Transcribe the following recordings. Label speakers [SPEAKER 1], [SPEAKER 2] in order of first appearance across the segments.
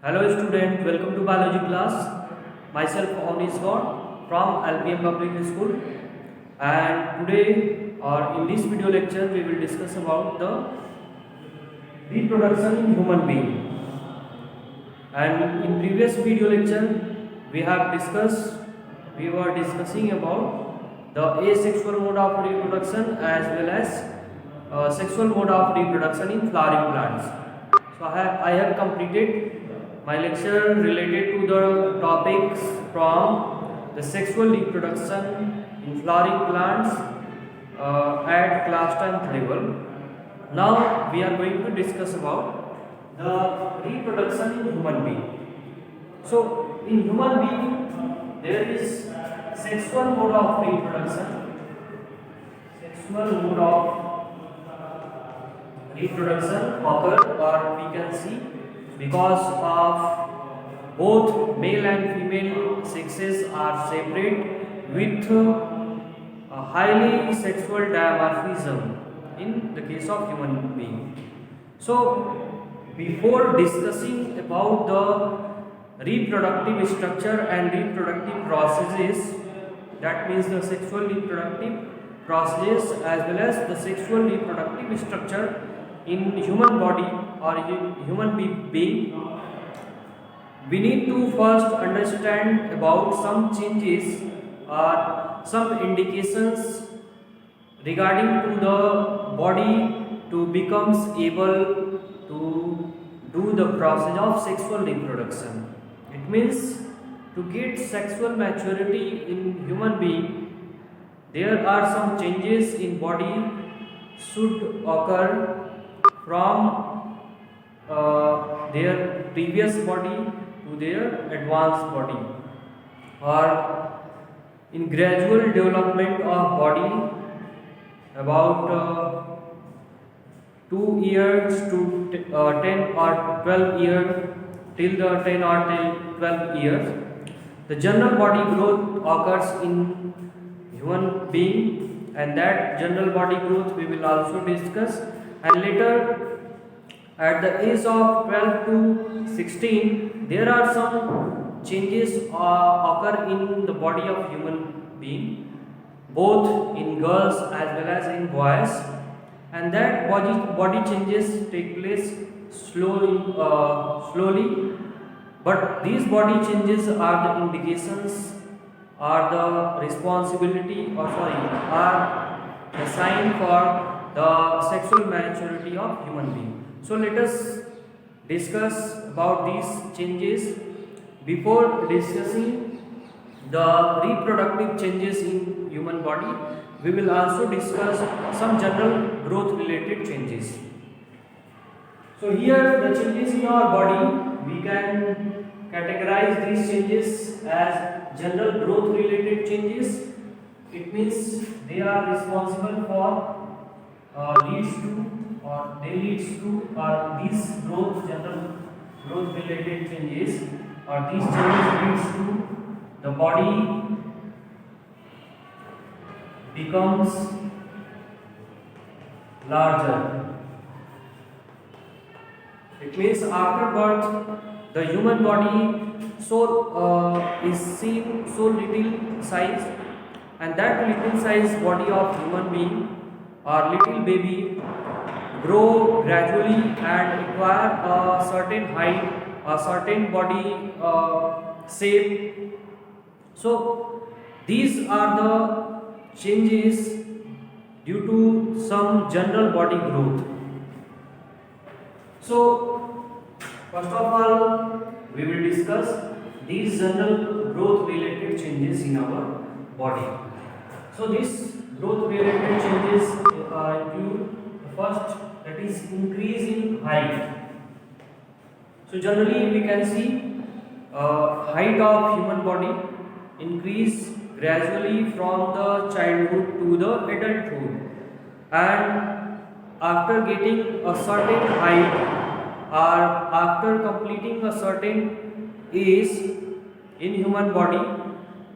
[SPEAKER 1] Hello student, welcome to biology class. Myself Avnish Gaur from LPM Public School, and today or in this video lecture we will discuss about the reproduction in human being. And in previous video lecture we were discussing about the asexual mode of reproduction as well as sexual mode of reproduction in flowering plants. So I have completed my lecture related to the topics from the sexual reproduction in flowering plants at class 10th level. Now we are going to discuss about the reproduction in human being. So in human being there is sexual mode of reproduction. Sexual mode of reproduction occur, or we can see, because of both male and female sexes are separate with a highly sexual dimorphism in the case of human being. So before discussing about the reproductive structure and reproductive processes, that means the sexual reproductive processes as well as the sexual reproductive structure in human body or human being, we need to first understand about some changes or some indications regarding to the body to becomes able to do the process of sexual reproduction. It means to get sexual maturity in human being, there are some changes in body should occur from their previous body to their advanced body, or in gradual development of body about 2 years to 10 or 12 years, till the 10 or 12 years, the general body growth occurs in human being, and that general body growth we will also discuss. And later, at the age of 12 to 16, there are some changes occur in the body of human being, both in girls as well as in boys, and that body changes take place slowly. But these body changes are the indications, are the responsibility, are the sign for the sexual maturity of human being. So let us discuss about these changes. Before discussing the reproductive changes in human body, we will also discuss some general growth related changes. So here the changes in our body, we can categorize these changes as general growth related changes. It means they are responsible for leads to these general growth related changes, or these changes leads to the body becomes larger. It means after birth the human body is seen so little size, and that little size body of human being or little baby grow gradually and acquire a certain height, a certain body shape. So these are the changes due to some general body growth. So first of all, we will discuss these general growth related changes in our body. So these growth related changes include the first, that is increase in height. So generally we can see height of human body increase gradually from the childhood to the adulthood, and after getting a certain height or after completing a certain age in human body,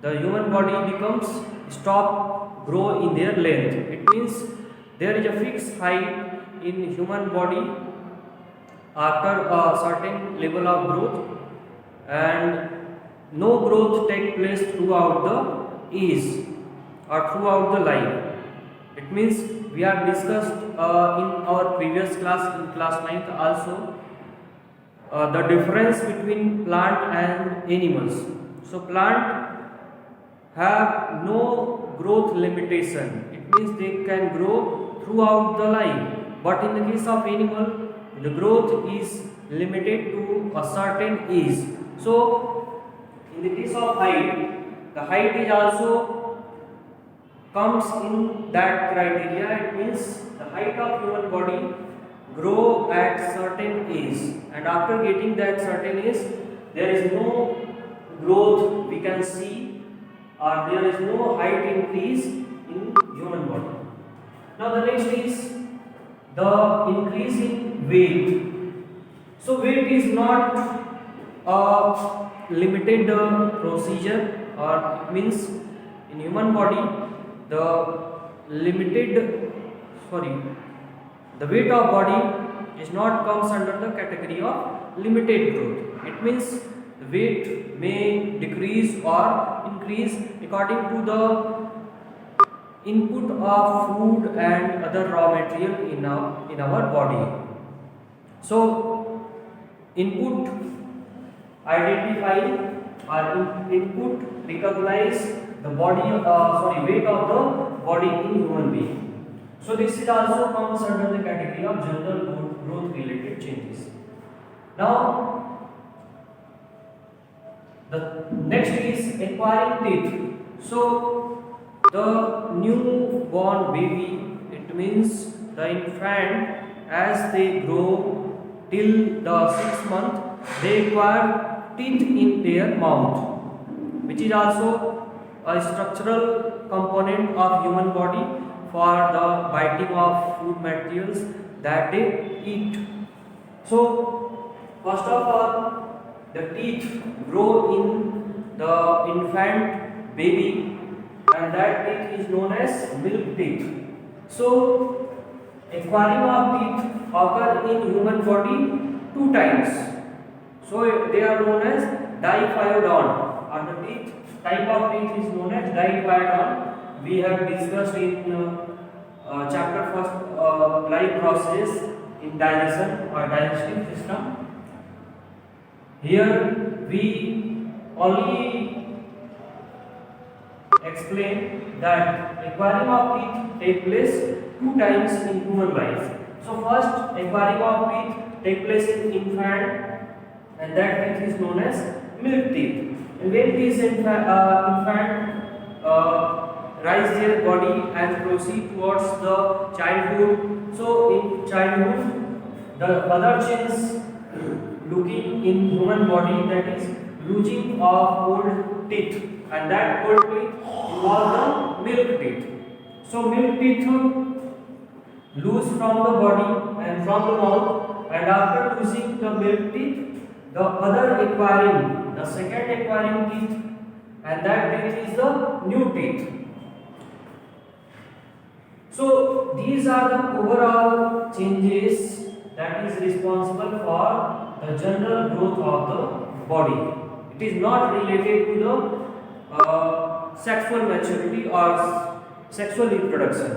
[SPEAKER 1] the human body becomes stop grow in their length. It means there is a fixed height in human body after a certain level of growth, and no growth take place throughout the age or throughout the life. It means we have discussed in our previous class, in class 9th also, the difference between plant and animals. So plant have no growth limitation. It means they can grow throughout the life. But in the case of animal, the growth is limited to a certain age. So in the case of height, the height is also comes in that criteria. It means the height of human body grow at certain age, and after getting that certain age, there is no growth we can see, or there is no height increase in human body. Now the next is the increase in weight. So weight is not a limited procedure, or it means in human body the weight of body is not comes under the category of limited growth. It means the weight may decrease or increase according to the input of food and other raw material in our body. So input identify or input recognize the weight of the body in human being. So this is also comes under the category of general growth related changes. Now the next is acquiring teeth. So the newborn baby, it means the infant, as they grow till the 6th month, they acquire teeth in their mouth, which is also a structural component of human body for the biting of food materials that they eat. So first of all, the teeth grow in the infant baby, and that teeth is known as milk teeth. So acquiring of teeth occur in human body 2 times. So they are known as diphyodont, or the teeth type of teeth is known as diphyodont. We have discussed in chapter first life process in digestion or digestive system. Here we only explain that acquiring of teeth take place 2 times in human life. So first acquiring of teeth take place in infant, and that teeth is known as milk teeth. And when these infant rise their body and proceed towards the childhood, so in childhood the other change looking in human body, that is losing of old teeth, and that old teeth involve the milk teeth. So milk teeth lose from the body and from the mouth, and after losing the milk teeth, the other acquiring, the second acquiring teeth, and that teeth is the new teeth. So these are the overall changes that is responsible for the general growth of the body. It is not related to the sexual maturity or sexual reproduction,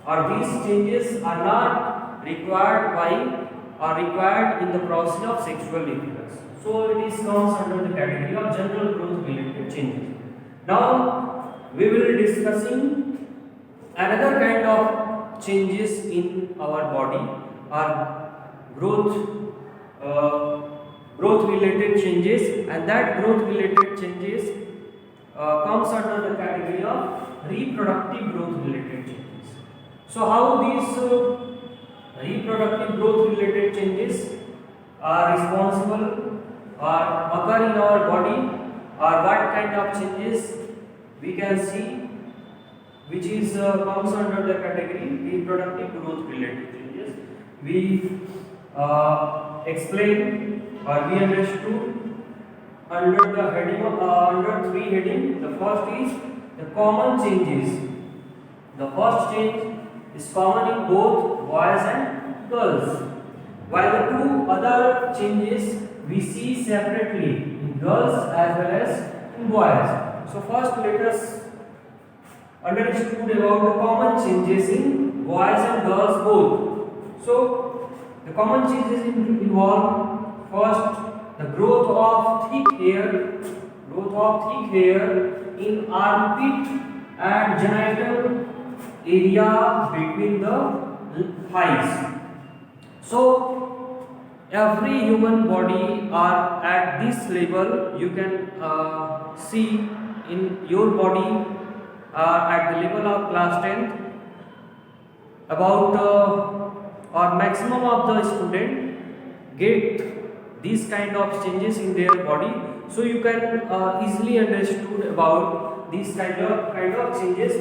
[SPEAKER 1] or these changes are not required in the process of sexual reproduction. So it is comes under the category of general growth related changes. Now we will be discussing another kind of changes in our body, or growth related changes, and that growth related changes comes under the category of reproductive growth related changes. So how these reproductive growth related changes are responsible or occur in our body, or what kind of changes we can see, which is comes under the category reproductive growth related changes. We explain or we understood under the heading under 3 heading. The first is the common changes. The first change is common in both boys and girls. while the two other changes we see separately in girls as well as in boys. So first let us understood about the common changes in boys and girls both. So the common changes involve first the growth of thick hair in armpit and genital area between the thighs. So every human body are at this level. You can see in your body at the level of class 10th about or maximum of the student get these kind of changes in their body. So you can easily understood about these kind of changes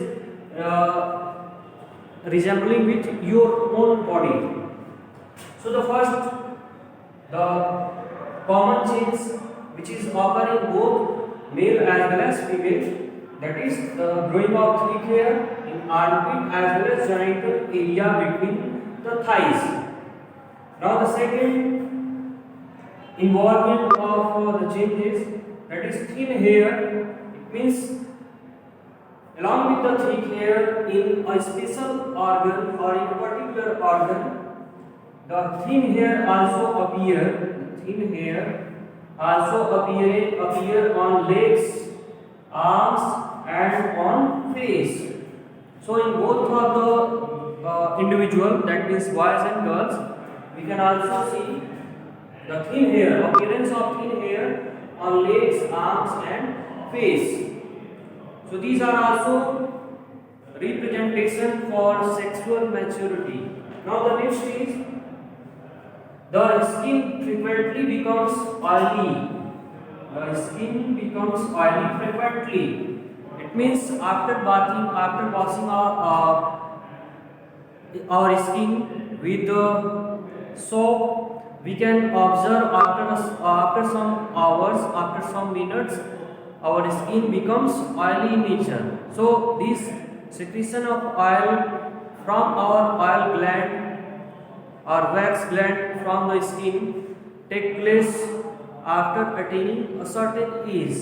[SPEAKER 1] resembling with your own body. So the first, the common change which is occurring both male as well as female, that is the growing of thick hair in armpit as well as genital area between the thighs. Now the second involvement of the changes, that is thin hair. It means along with the thick hair in a special organ or in a particular organ, the thin hair also appear on legs, arms and on face. So in both of the individual, that means boys and girls, we can also see the thin hair, appearance of thin hair on legs, arms and face. So these are also representation for sexual maturity. Now the next is the skin frequently becomes oily. The skin becomes oily frequently. It means after bathing, after washing our skin with soap, we can observe after some hours, after some minutes, our skin becomes oily in nature. So this secretion of oil from our oil gland or wax gland from the skin take place after attaining a certain age.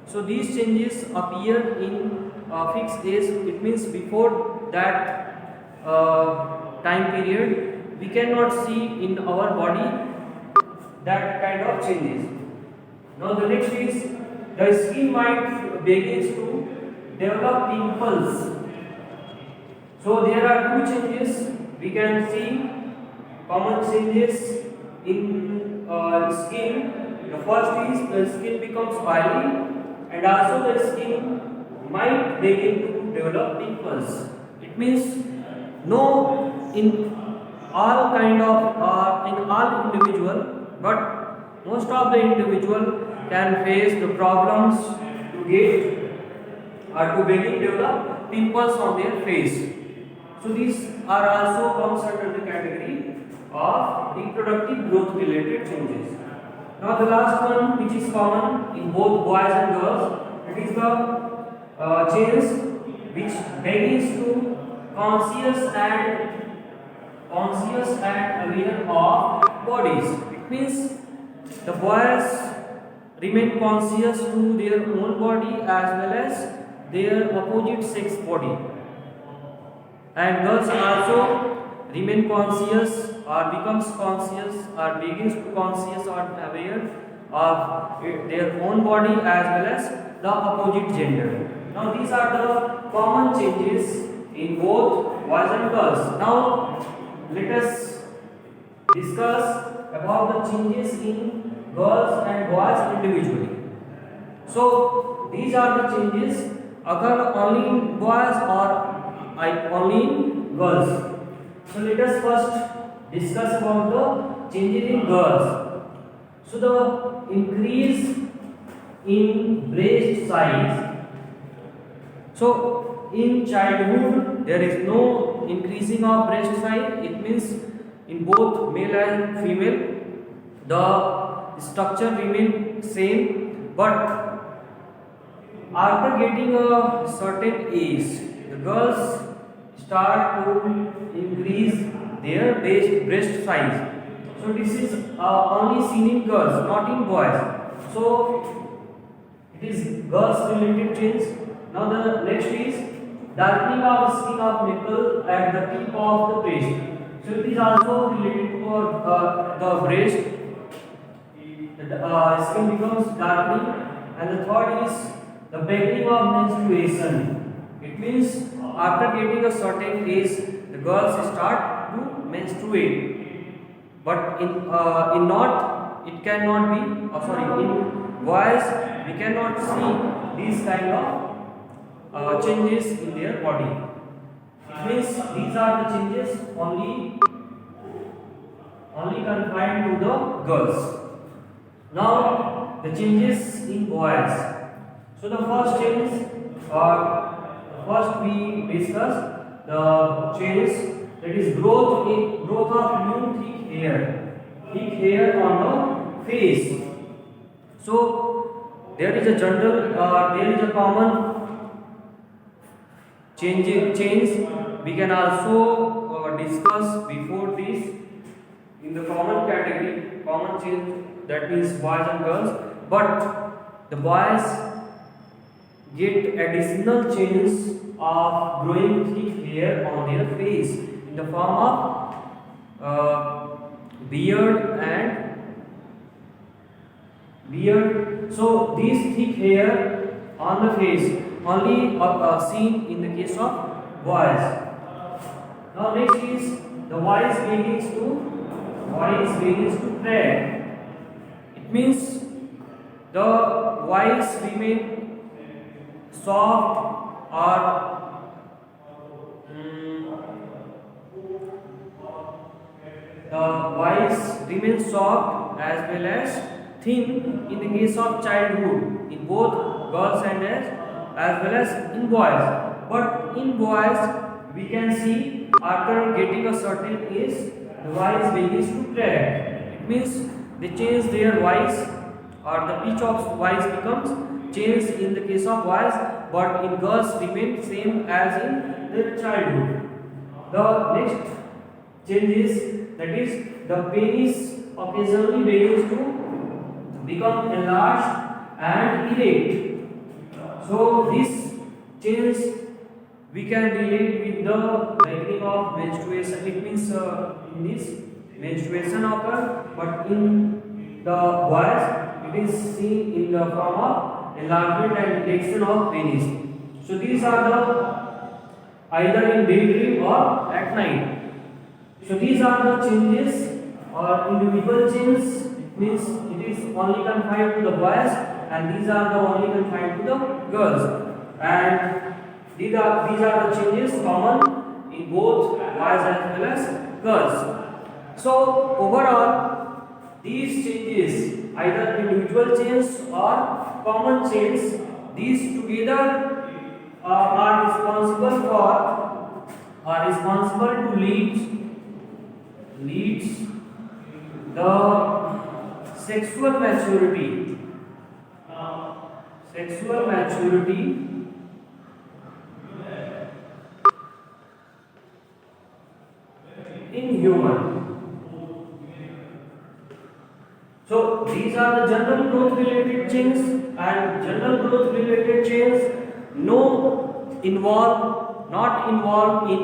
[SPEAKER 1] So these changes appear in a fixed age. It means before that time period we cannot see in our body that kind of changes. Now the next is the skin might begins to develop pimples. So there are two changes we can see, common changes in skin. The first is the skin becomes oily and also the skin might begin to develop pimples. It means no in all kind of in all individual, but most of the individual can face the problems to get or to begin develop pimples on their face. So these are also comes under the category of reproductive growth related changes. Now the last one which is common in both boys and girls, it is the change which begins to conscious and aware of bodies. It means the boys remain conscious to their own body as well as their opposite sex body, and girls also remain conscious or becomes conscious or begins to conscious or aware of their own body as well as the opposite gender. Now these are the common changes in both boys and girls. Now let us discuss about the changes in girls and boys individually. So these are the changes occur only in boys or only in girls. So let us first discuss about the changes in girls. So the increase in breast size. So in childhood there is no increasing of breast size. It means in both male and female the structure remains same, but after getting a certain age, the girls start to increase their breast size. So this is only seen in girls, not in boys. So it is girls related change. Now the next is darkening of skin of nipple at the tip of the breast. So it is also related to the breast. The skin becomes darkening. And the third is the beginning of menstruation. It means after getting a certain age, the girls start to menstruate. But in not, it cannot be. In boys, we cannot see these kind of changes in their body. It means these are the changes only confined to the girls. Now the changes in boys. So the first change, first we discuss the change, that is growth of new thick hair on the face. So there is a common change. We can also discuss before this in the common category, common change, that means boys and girls. But the boys get additional change of growing thick hair on their face in the form of beard. So these thick hair on the face only seen in the case of boys. Now next is the voice begins to crack. It means the voice remain soft or the voice remains soft as well as thin in the case of childhood in both girls and as well as in boys. But in boys we can see after getting a certain age the voice begins to crack. It means they change their voice, or the pitch of voice becomes changed in the case of boys, but in girls remain same as in their childhood. The next change is, that is, the penis occasionally begins to become enlarged and erect. So this change we can relate with the beginning of menstruation. It means in this menstruation occur, but in the boys it is seen in the form of enlargement and erection of penis. So these are the either in daydream or at night. So these are the changes or individual changes. It means it is only confined to the boys, and these are the only confined to the girls. And these are the changes common in both boys as well as girls. So overall, these changes, either individual change or common change, these together are responsible to leads the sexual maturity in human. So these are the general growth related changes, and general growth related changes not involved in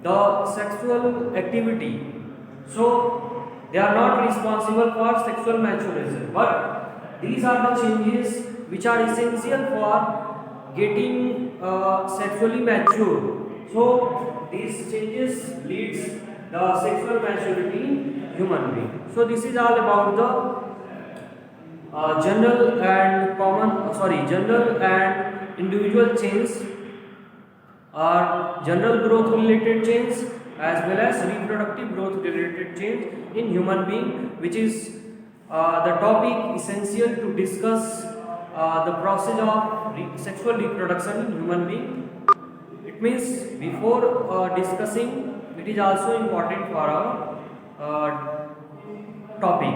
[SPEAKER 1] the sexual activity. So they are not responsible for sexual maturation, but these are the changes which are essential for getting sexually mature. So these changes leads the sexual maturity in human being. So this is all about the general and individual change, or general growth related change as well as reproductive growth related change in human being, which is the topic essential to discuss the process of sexual reproduction in human being. It means before discussing, it is also important for our topic.